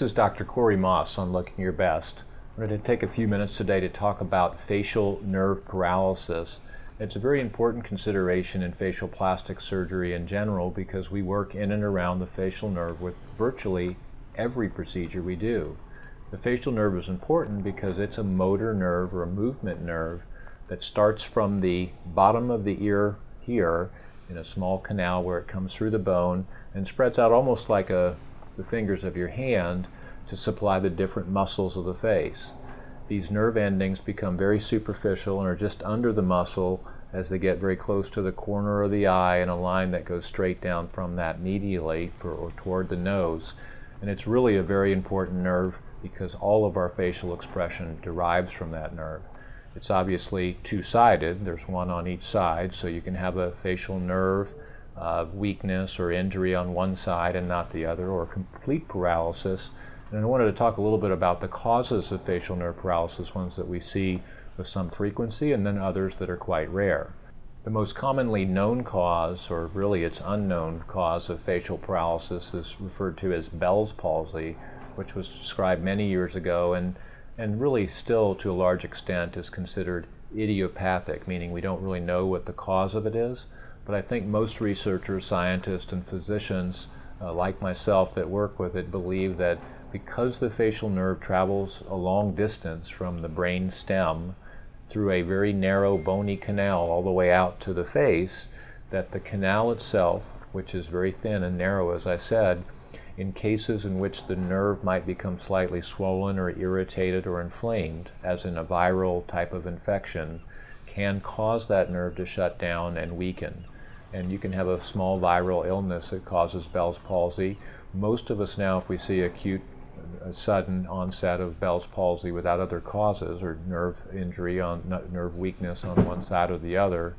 This is Dr. Corey Maas on Looking Your Best. I'm going to take a few minutes today to talk about facial nerve paralysis. It's a very important consideration in facial plastic surgery in general because we work in and around the facial nerve with virtually every procedure we do. The facial nerve is important because it's a motor nerve or a movement nerve that starts from the bottom of the ear here in a small canal where it comes through the bone and spreads out almost like the fingers of your hand to supply the different muscles of the face. These nerve endings become very superficial and are just under the muscle as they get very close to the corner of the eye in a line that goes straight down from that medially or toward the nose. And it's really a very important nerve because all of our facial expression derives from that nerve. It's obviously two-sided. There's one on each side, so you can have a facial nerve weakness or injury on one side and not the other, or complete paralysis. And I wanted to talk a little bit about the causes of facial nerve paralysis, ones that we see with some frequency and then others that are quite rare. The most commonly known cause, or really its unknown cause of facial paralysis, is referred to as Bell's palsy, which was described many years ago and really still to a large extent is considered idiopathic, meaning we don't really know what the cause of it is. But I think most researchers, scientists, and physicians like myself that work with it believe that because the facial nerve travels a long distance from the brain stem through a very narrow bony canal all the way out to the face, that the canal itself, which is very thin and narrow as I said, in cases in which the nerve might become slightly swollen or irritated or inflamed, as in a viral type of infection, can cause that nerve to shut down and weaken. And you can have a small viral illness that causes Bell's palsy. Most of us now, if we see acute sudden onset of Bell's palsy without other causes or nerve injury, nerve weakness on one side or the other,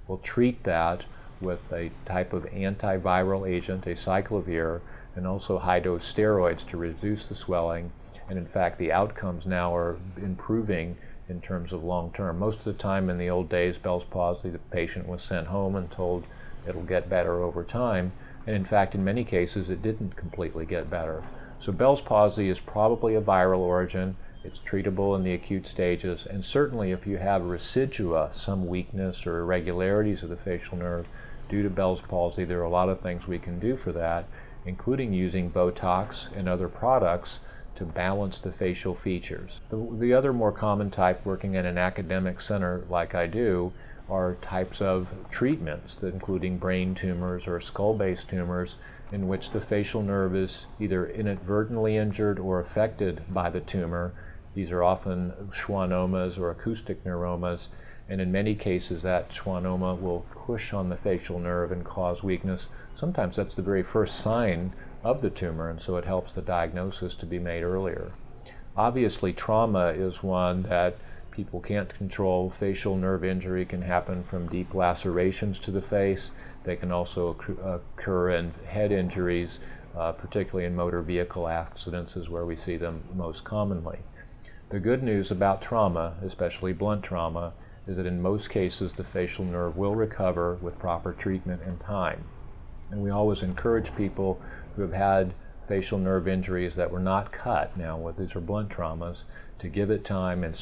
will treat that with a type of antiviral agent, a cyclovir, and also high-dose steroids to reduce the swelling. And in fact, the outcomes now are improving in terms of long-term. Most of the time in the old days, Bell's palsy, the patient was sent home and told it'll get better over time. And in fact, in many cases, it didn't completely get better. So Bell's palsy is probably a viral origin. It's treatable in the acute stages. And certainly if you have residua, some weakness or irregularities of the facial nerve due to Bell's palsy, there are a lot of things we can do for that, including using Botox and other products to balance the facial features. The other more common type, working in an academic center like I do, are types of treatments, including brain tumors or skull-based tumors, in which the facial nerve is either inadvertently injured or affected by the tumor. These are often schwannomas or acoustic neuromas, and in many cases that schwannoma will push on the facial nerve and cause weakness. Sometimes that's the very first sign of the tumor, and so it helps the diagnosis to be made earlier. Obviously, trauma is one that people can't control. Facial nerve injury can happen from deep lacerations to the face. They can also occur in head injuries, particularly in motor vehicle accidents is where we see them most commonly. The good news about trauma, especially blunt trauma, is that in most cases the facial nerve will recover with proper treatment and time. And we always encourage people who have had facial nerve injuries that were not cut, now these are blunt traumas, to give it time, and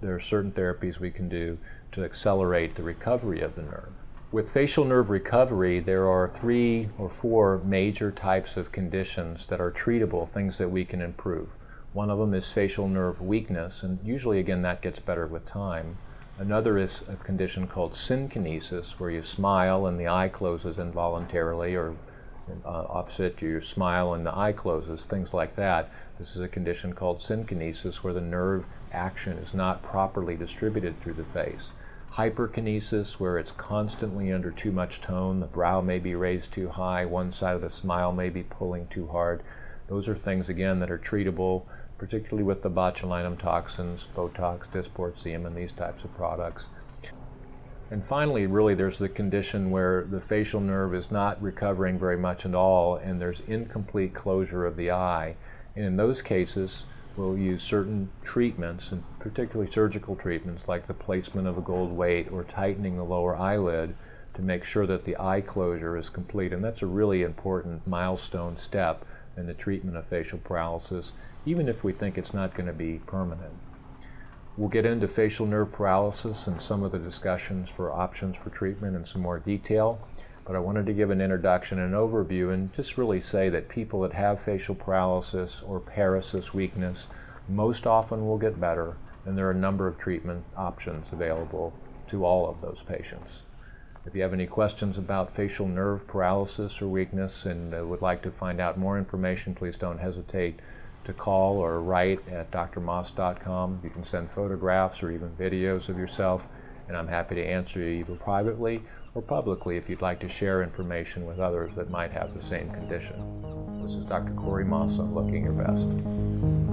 there are certain therapies we can do to accelerate the recovery of the nerve. With facial nerve recovery, there are 3 or 4 major types of conditions that are treatable, things that we can improve. One of them is facial nerve weakness, and usually again that gets better with time. Another is a condition called synkinesis, where you smile and the eye closes involuntarily, or opposite, you smile and the eye closes, things like that. This is a condition called synkinesis, where the nerve action is not properly distributed through the face. Hyperkinesis, where it's constantly under too much tone, the brow may be raised too high, one side of the smile may be pulling too hard. Those are things, again, that are treatable, particularly with the botulinum toxins, Botox, Dysport, and these types of products. And finally, really, there's the condition where the facial nerve is not recovering very much at all, and there's incomplete closure of the eye. And in those cases, we'll use certain treatments, and particularly surgical treatments, like the placement of a gold weight or tightening the lower eyelid to make sure that the eye closure is complete. And that's a really important milestone step in the treatment of facial paralysis, even if we think it's not going to be permanent. We'll get into facial nerve paralysis and some of the discussions for options for treatment in some more detail, but I wanted to give an introduction and overview and just really say that people that have facial paralysis or paresis weakness most often will get better, and there are a number of treatment options available to all of those patients. If you have any questions about facial nerve paralysis or weakness and would like to find out more information, please don't hesitate to call or write at drmaas.com. You can send photographs or even videos of yourself, and I'm happy to answer you either privately or publicly if you'd like to share information with others that might have the same condition. This is Dr. Corey Maas on Looking Your Best.